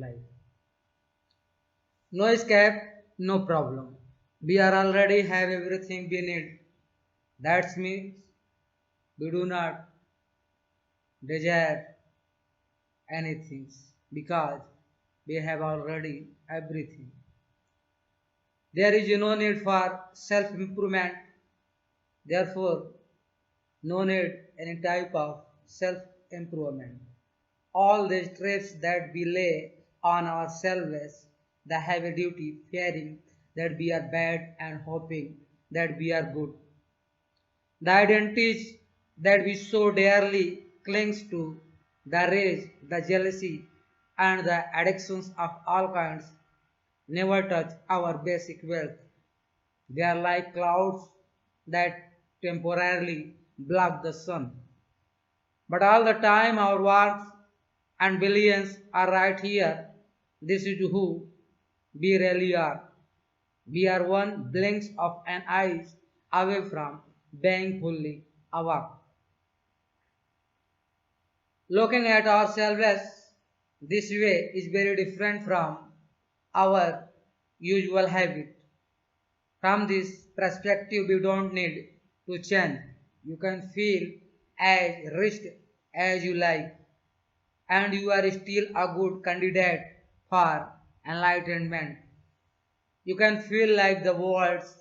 life. No escape, no problem. We are already have everything we need. That means we do not desire anything because we have already everything. There is no need for self improvement, therefore, no need any type of self improvement. All the stress that we lay on ourselves, the heavy duty fearing that we are bad and hoping that we are good. The identities that we so dearly clings to, the rage, the jealousy, and the addictions of all kinds never touch our basic wealth. They are like clouds that temporarily block the sun. But all the time our warmth and billions are right here. This is who we really are. We are one blink of an eye away from being fully awake. Looking at ourselves this way is very different from our usual habit. From this perspective, you don't need to change. You can feel as rich as you like, and you are still a good candidate for enlightenment. You can feel like the world's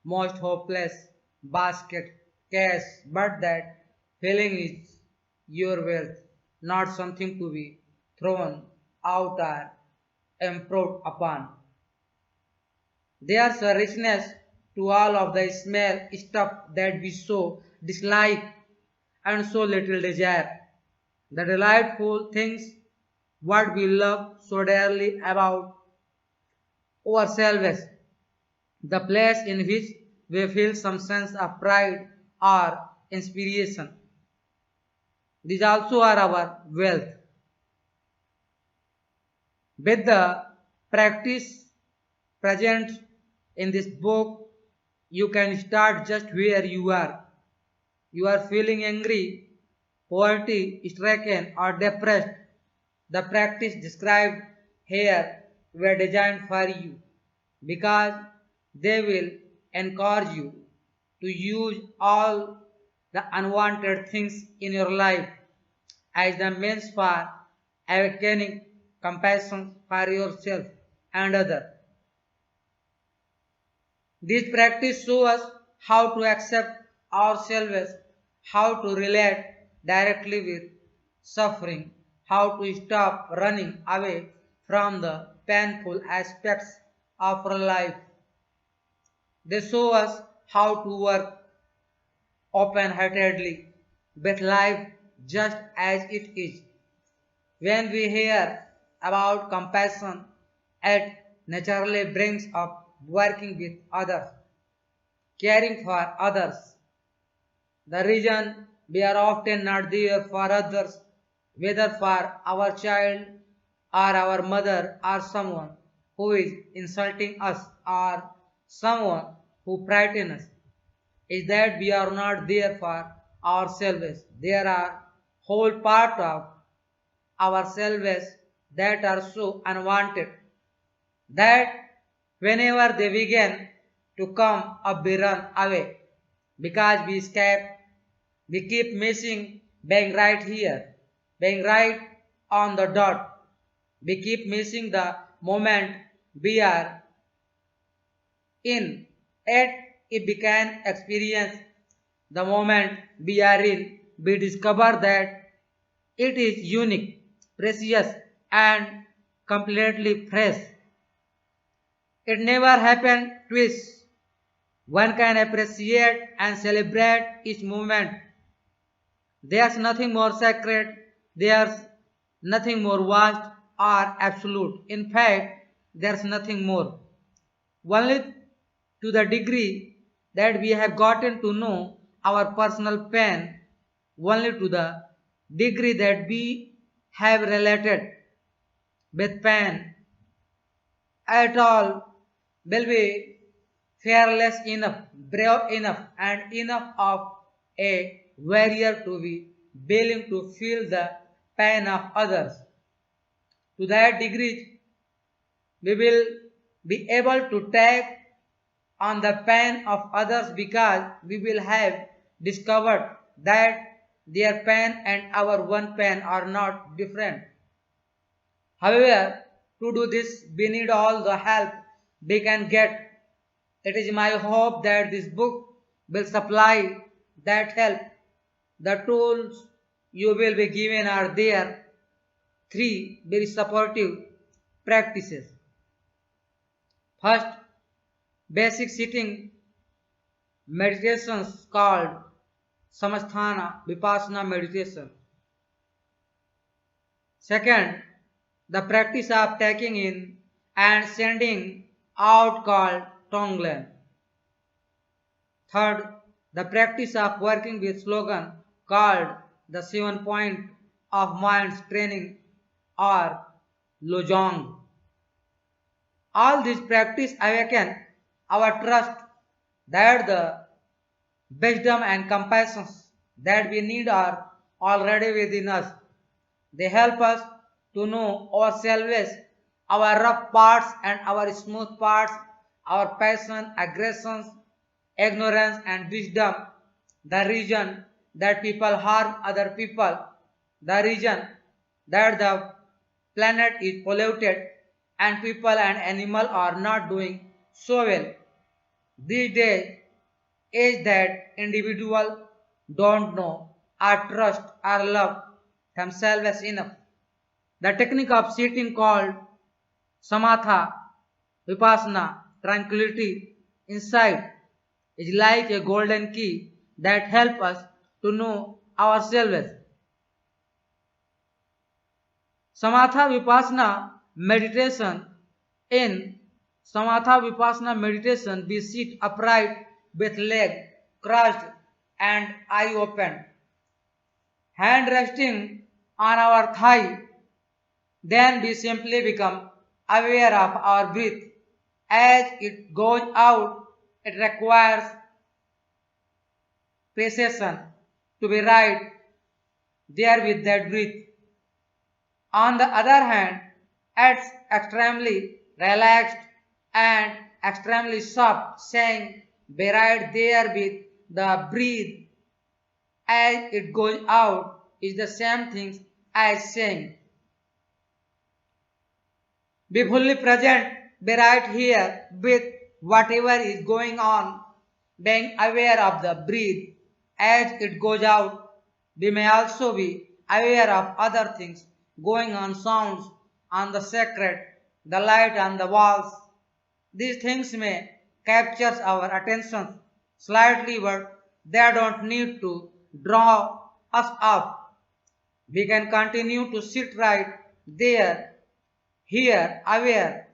most hopeless basket case, but that feeling is your wealth, not something to be thrown out or improved upon. There's a richness to all of the small stuff that we so dislike and so little desire. The delightful things what we love so dearly about ourselves, the place in which we feel some sense of pride or inspiration. These also are our wealth. With the practice present in this book, you can start just where you are. You are feeling angry, poverty stricken, or depressed. The practice described here were designed for you because they will encourage you to use all the unwanted things in your life as the means for awakening compassion for yourself and others. This practice shows us how to accept ourselves, how to relate directly with suffering, how to stop running away from the painful aspects of our life. They show us how to work open heartedly with life just as it is. When we hear about compassion, it naturally brings up working with others, caring for others. The reason we are often not there for others, whether for our child or our mother or someone who is insulting us or someone who frightens us, is that we are not there for ourselves. There are whole part of ourselves that are so unwanted that whenever they begin to come up we run away because we escape. We keep missing being right here, being right on the dot. We keep missing the moment we are in. Yet if we can experience the moment we are in, we discover that it is unique, precious, and completely fresh. It never happened twice. One can appreciate and celebrate each moment. There's nothing more sacred, there's nothing more vast or absolute. In fact, there's nothing more. Only to the degree that we have gotten to know our personal pain, only to the degree that we have related with pain at all, will be fearless enough, brave enough, and enough of a warrior to be willing to feel the pain of others. To that degree, we will be able to take on the pain of others because we will have discovered that their pain and our one pain are not different. However, to do this, we need all the help we can get. It is my hope that this book will supply that help. The tools you will be given are there. Three very supportive practices. First, basic sitting meditations called Samasthana Vipassana meditation. Second, the practice of taking in and sending out called Tonglen. Third, the practice of working with slogan called the 7 point of mind's training or Lojong. All these practice awaken our trust that the wisdom and compassion that we need are already within us. They help us to know ourselves, our rough parts and our smooth parts, our passion, aggressions, ignorance and wisdom, the reason that people harm other people, the reason that the planet is polluted and people and animal are not doing so well. These days is that individual don't know or trust or love themselves enough. The technique of sitting called samatha, vipassana, tranquility, insight is like a golden key that helps us to know ourselves. Samatha Vipassana meditation. In Samatha Vipassana meditation, we sit upright with leg crossed and eye open, hand resting on our thigh. Then we simply become aware of our breath. As it goes out, it requires precision to be right there with that breath. On the other hand, it's extremely relaxed and extremely soft, saying be right there with the breath as it goes out is the same thing as saying be fully present, be right here with whatever is going on, being aware of the breath as it goes out. We may also be aware of other things going on, sounds on the sacred, the light on the walls. These things may capture our attention slightly, but they don't need to draw us up. We can continue to sit right there, here, aware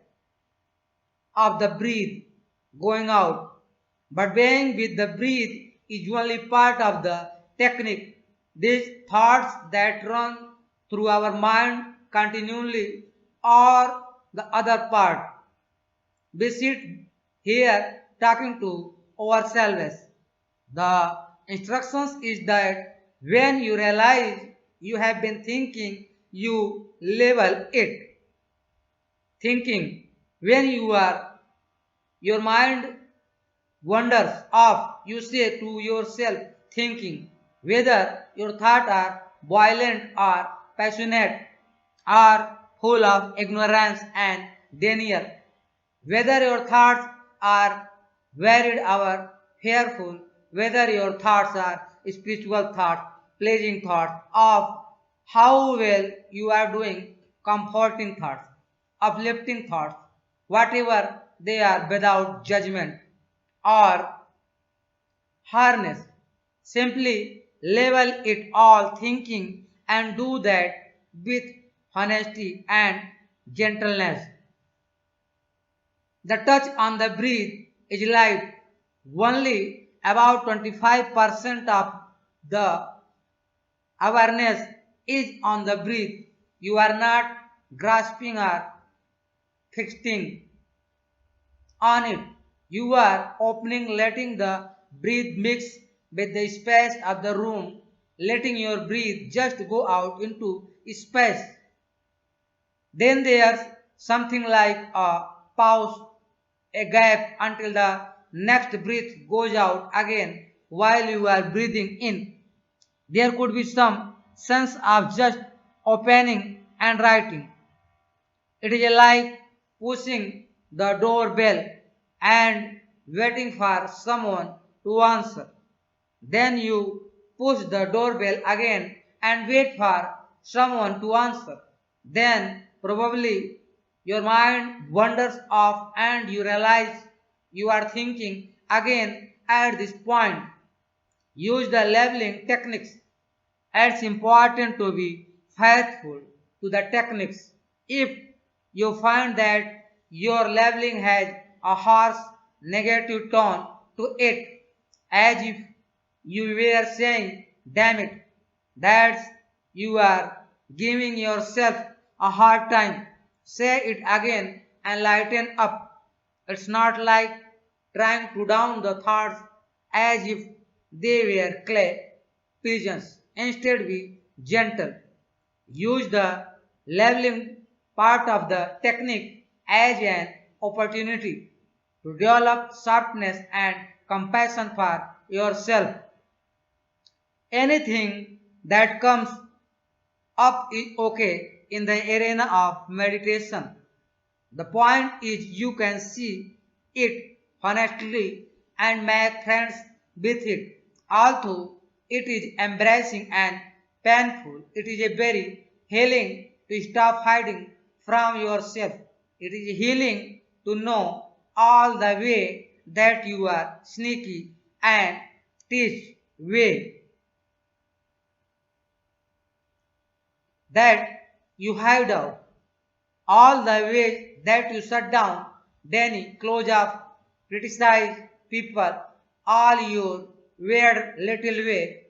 of the breath going out. But being with the breath is only part of the technique. These thoughts that run through our mind continually are the other part. We sit here talking to ourselves. The instructions is that when you realize you have been thinking, you label it thinking. When your mind wanders off, you say to yourself thinking. Whether your thoughts are violent or passionate or full of ignorance and denial, whether your thoughts are worried or fearful, whether your thoughts are spiritual thoughts, pleasing thoughts of how well you are doing, comforting thoughts, uplifting thoughts, whatever they are without judgment or harness. Simply label it all thinking and do that with honesty and gentleness. The touch on the breath is light. Only about 25% of the awareness is on the breath. You are not grasping or fixing on it. You are opening, letting the breath mix with the space of the room, letting your breath just go out into space. Then there's something like a pause, a gap until the next breath goes out again while you are breathing in. There could be some sense of just opening and writing. It is like pushing the doorbell and waiting for someone to answer. Then you push the doorbell again and wait for someone to answer. Then probably your mind wanders off and you realize you are thinking again at this point. Use the labeling techniques. It's important to be faithful to the techniques. If you find that your labeling has a harsh negative tone to it, as if you were saying, damn it, that's you are giving yourself a hard time. Say it again and lighten up. It's not like trying to down the thoughts as if they were clay pigeons. Instead, be gentle. Use the leveling part of the technique as an opportunity to develop sharpness and compassion for yourself. Anything that comes up is okay in the arena of meditation. The point is you can see it honestly and make friends with it. Although it is embarrassing and painful, it is a very healing to stop hiding from yourself. It is healing to know all the way that you are sneaky and teach way that you hide out. All the ways that you shut down, deny, close up, criticize people, all your weird little way,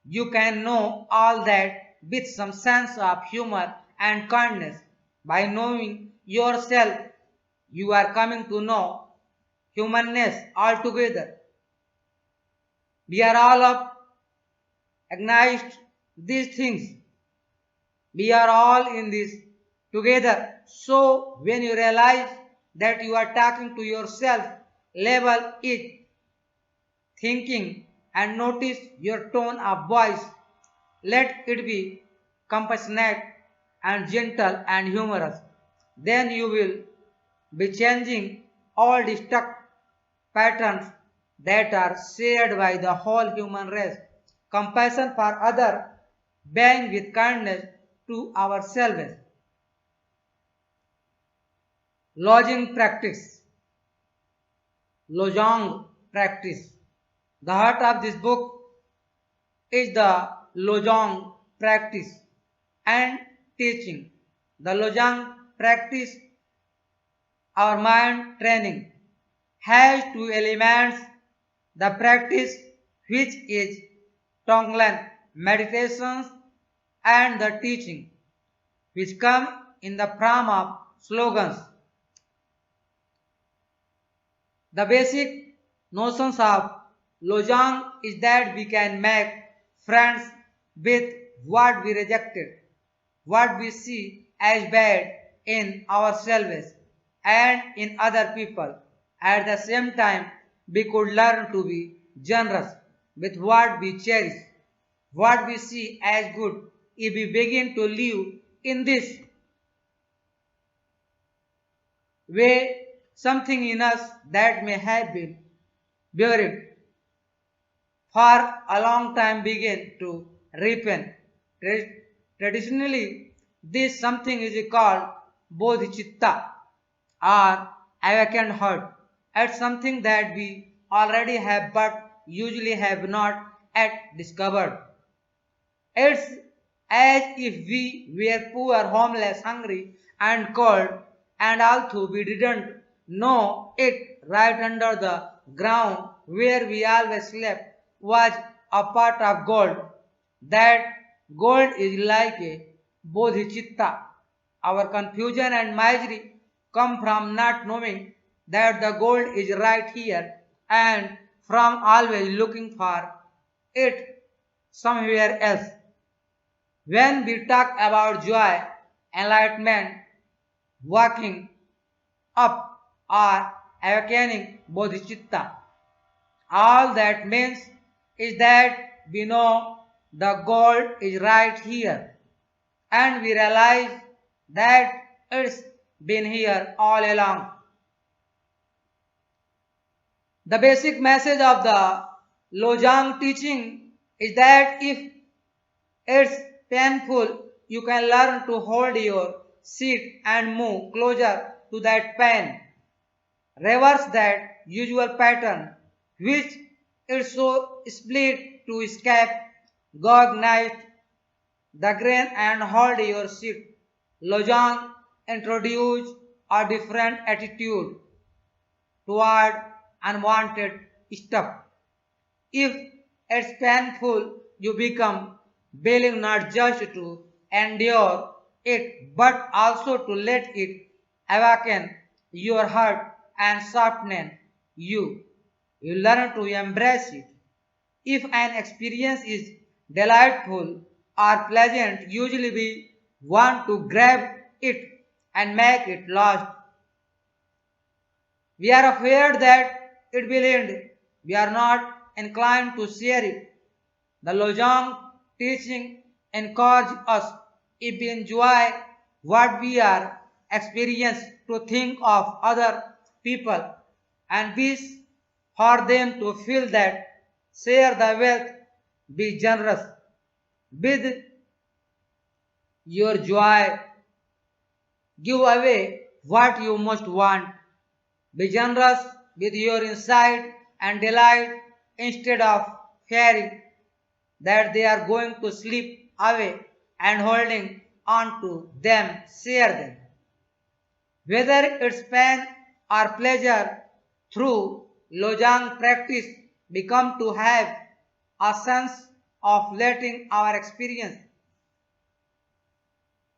you can know all that with some sense of humor and kindness. By knowing yourself, you are coming to know humanness altogether. We are all of acknowledged these things. We are all in this together. So when you realize that you are talking to yourself, label it thinking and notice your tone of voice. Let it be compassionate and gentle and humorous. Then you will be changing all the stuck patterns that are shared by the whole human race. Compassion for others, being with kindness to ourselves. Lodging practice, Lojong practice. The heart of this book is the Lojong practice and teaching. The Lojong practice, our mind training, has two elements. The practice, which is Tonglen meditations, and the teaching, which come in the form of slogans. The basic notions of Lojong is that we can make friends with what we rejected, what we see as bad in ourselves and in other people. At the same time, we could learn to be generous with what we cherish, what we see as good. If we begin to live in this way, something in us that may have been buried for a long time begin to ripen. Traditionally, this something is called bodhicitta or awakened heart. It's something that we already have but usually have not yet discovered. It's as if we were poor, homeless, hungry, and cold, and although we didn't know it, right under the ground where we always slept was a part of gold. That gold is like a bodhicitta. Our confusion and misery come from not knowing that the gold is right here and from always looking for it somewhere else. When we talk about joy, enlightenment, waking up, or awakening bodhicitta. All that means is that we know the goal is right here and we realize that it's been here all along. The basic message of the Lojang teaching is that if it's painful, you can learn to hold your seat and move closer to that pain. Reverse that usual pattern, which is so split to escape, cognize the grain and hold your seat. Lojang introduced a different attitude toward unwanted stuff. If it's painful, you become willing not just to endure it but also to let it awaken your heart and soften you. You learn to embrace it. If an experience is delightful or pleasant, usually we want to grab it and make it last. We are afraid that it will end. We are not inclined to share it. The Lojong teaching encourages us, if we enjoy what we are experiencing, to think of other people and wish for them to feel that, share the wealth, be generous with your joy, give away what you most want, be generous with your insight and delight instead of fearing that they are going to slip away and holding on to them, share them. Whether it's pain or pleasure, through Lojang practice, become to have a sense of letting our experience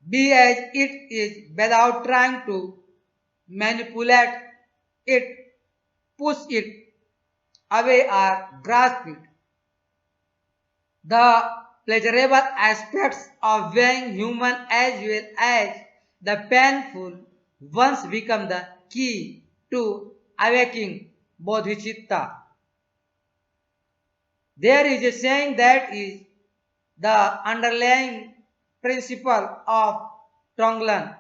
be as it is without trying to manipulate it, push it away, or grasp it. The pleasurable aspects of being human as well as the painful ones become the key to awakening bodhicitta. There is a saying that is the underlying principle of Tonglen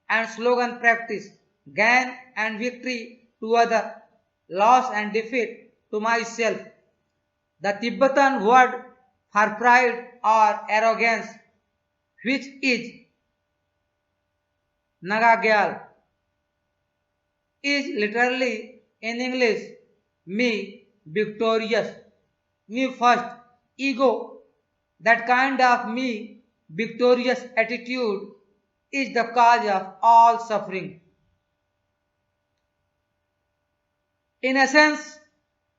and slogan practice: gain and victory to other, loss and defeat to myself. The Tibetan word for pride or arrogance, which is Nagagyal, is literally in English me victorious, me first, ego. That kind of me victorious attitude is the cause of all suffering. In essence,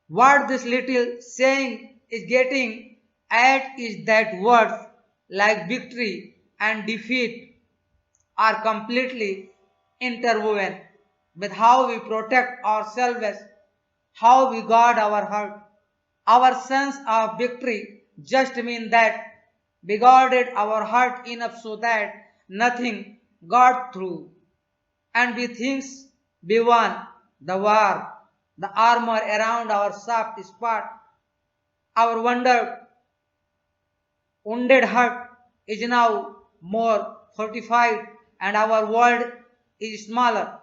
what this little saying is getting at is that words like victory and defeat are completely interwoven with how we protect ourselves, how we guard our heart. Our sense of victory just means that we guarded our heart enough so that nothing got through, and we think we won the war. The armor around our soft spot, our wounded heart is now more fortified and our world is smaller.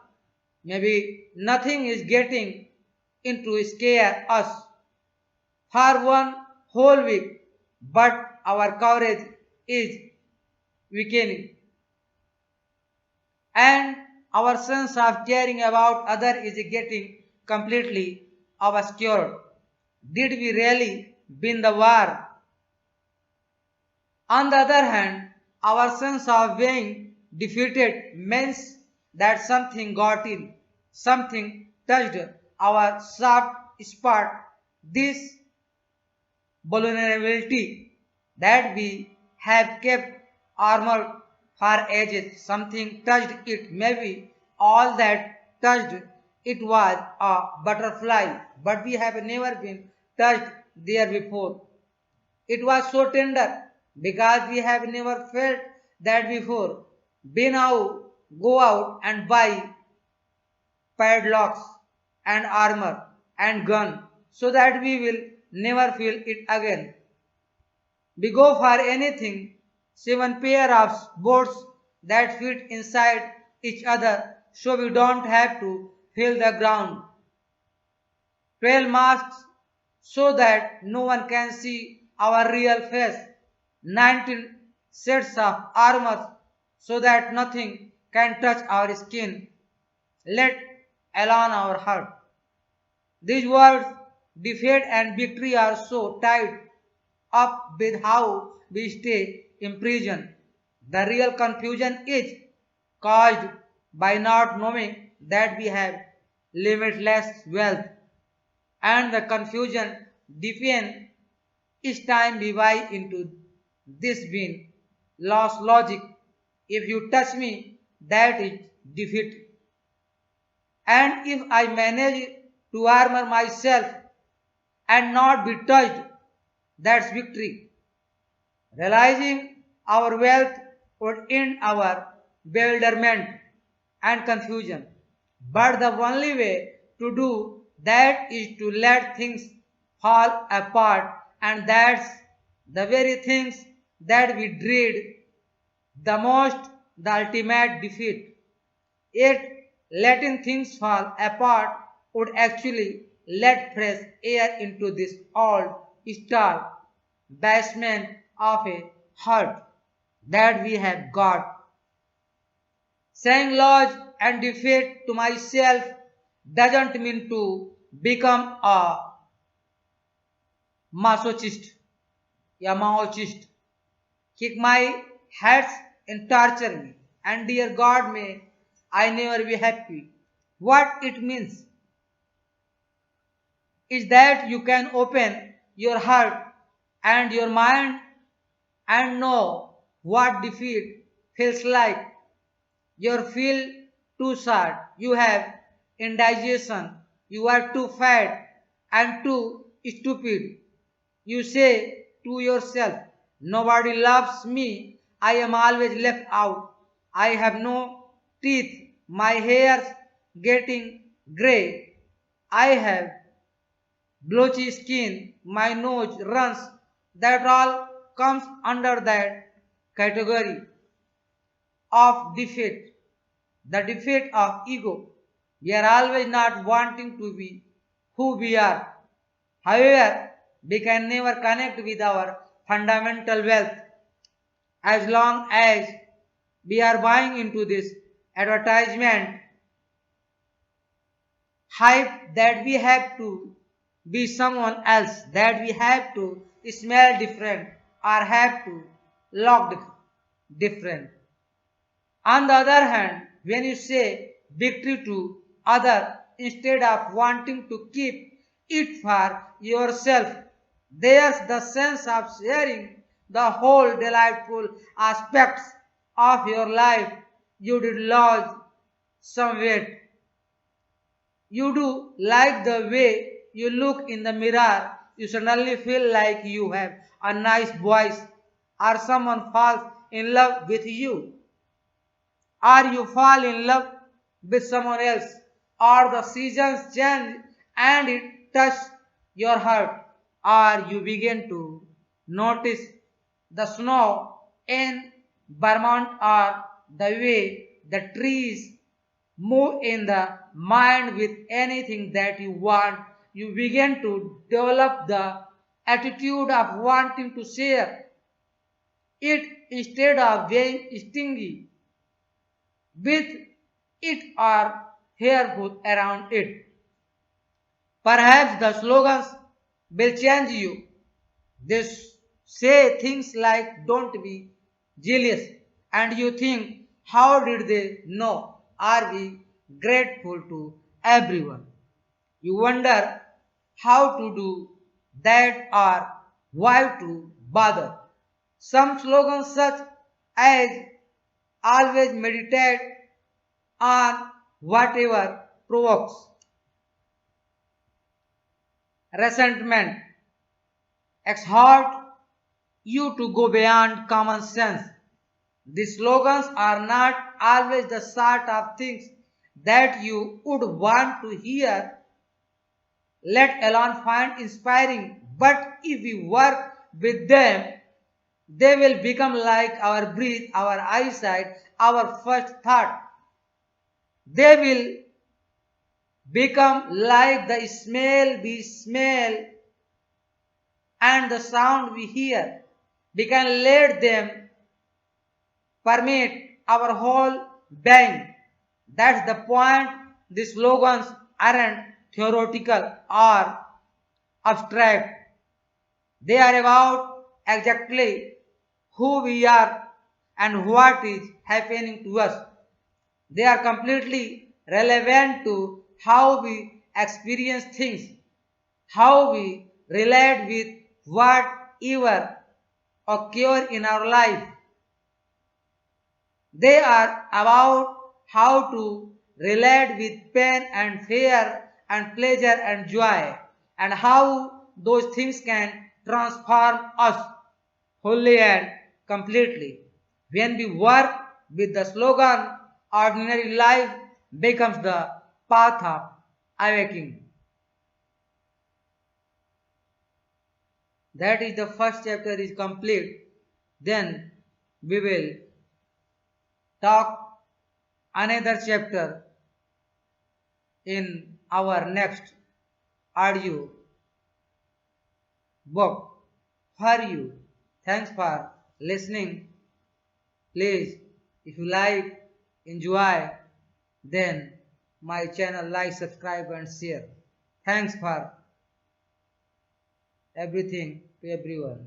Maybe nothing is getting in to scare us for one whole week, but our courage is weakening and our sense of caring about others is getting completely obscured. Did we really win the war? On the other hand, our sense of being defeated means that something got in, something touched our soft spot. This vulnerability that we have kept armored for ages, something touched it. Maybe all that touched it was a butterfly, but we have never been touched there before. It was so tender because we have never felt that before. Be now, go out and buy padlocks and armor and gun so that we will never feel it again. We go for anything, 7 pair of boats that fit inside each other so we don't have to feel the ground. 12 masks so that no one can see our real face. 19 sets of armor so that nothing can touch our skin, let alone our heart. These words, defeat and victory, are so tied up with how we stay imprisoned. The real confusion is caused by not knowing that we have limitless wealth, and the confusion deepens each time we buy into this being lost logic. If you touch me, that is defeat. And if I manage to armor myself and not be touched, that's victory. Realizing our wealth would end our bewilderment and confusion. But the only way to do that is to let things fall apart, and that's the very things that we dread the most, the ultimate defeat. Yet, letting things fall apart would actually let fresh air into this old, stale basement of a heart that we have got. Saying loss and defeat to myself doesn't mean to become a masochist, a maochist. Kick my hats and torture me, and dear God, may I never be happy. What it means is that you can open your heart and your mind and know what defeat feels like. You feel too sad, you have indigestion, you are too fat and too stupid. You say to yourself, nobody loves me, I am always left out, I have no teeth, my hair's getting grey, I have blotchy skin, my nose runs, that all comes under that category of defeat, the defeat of ego. We are always not wanting to be who we are. However, we can never connect with our fundamental wealth as long as we are buying into this advertisement hype that we have to be someone else, that we have to smell different or have to look different. On the other hand, when you say victory to other instead of wanting to keep it for yourself, there's the sense of sharing the whole delightful aspects of your life. You did lose some weight. You do like the way you look in the mirror. You suddenly feel like you have a nice voice, or someone falls in love with you, or you fall in love with someone else, or the seasons change and it touches your heart, or you begin to notice the snow in Vermont, or the way the trees move in the mind with anything that you want. You begin to develop the attitude of wanting to share it instead of being stingy with it or careful around it. Perhaps the slogans will change you. They say things like don't be jealous, and you think, how did they know? Are we grateful to everyone? You wonder how to do that or why to bother. Some slogans such as always meditate on whatever provokes resentment, exhort you to go beyond common sense, The slogans are not always the sort of things that you would want to hear, let alone find inspiring. But if we work with them, they will become like our breath, our eyesight, our first thought. They will become like the smell we smell and the sound we hear. We can let them permeate our whole being. That's the point. The slogans aren't theoretical or abstract. They are about exactly who we are and what is happening to us. They are completely relevant to how we experience things, how we relate with whatever occur in our life. They are about how to relate with pain and fear and pleasure and joy, and how those things can transform us wholly and completely. When we work with the slogan, ordinary life becomes the path of awakening. That is, the first chapter is complete. Then we will talk another chapter in our next audio book for you. Thanks for listening. Please, if you like, enjoy, then my channel like, subscribe and share. Thanks for everything to everyone.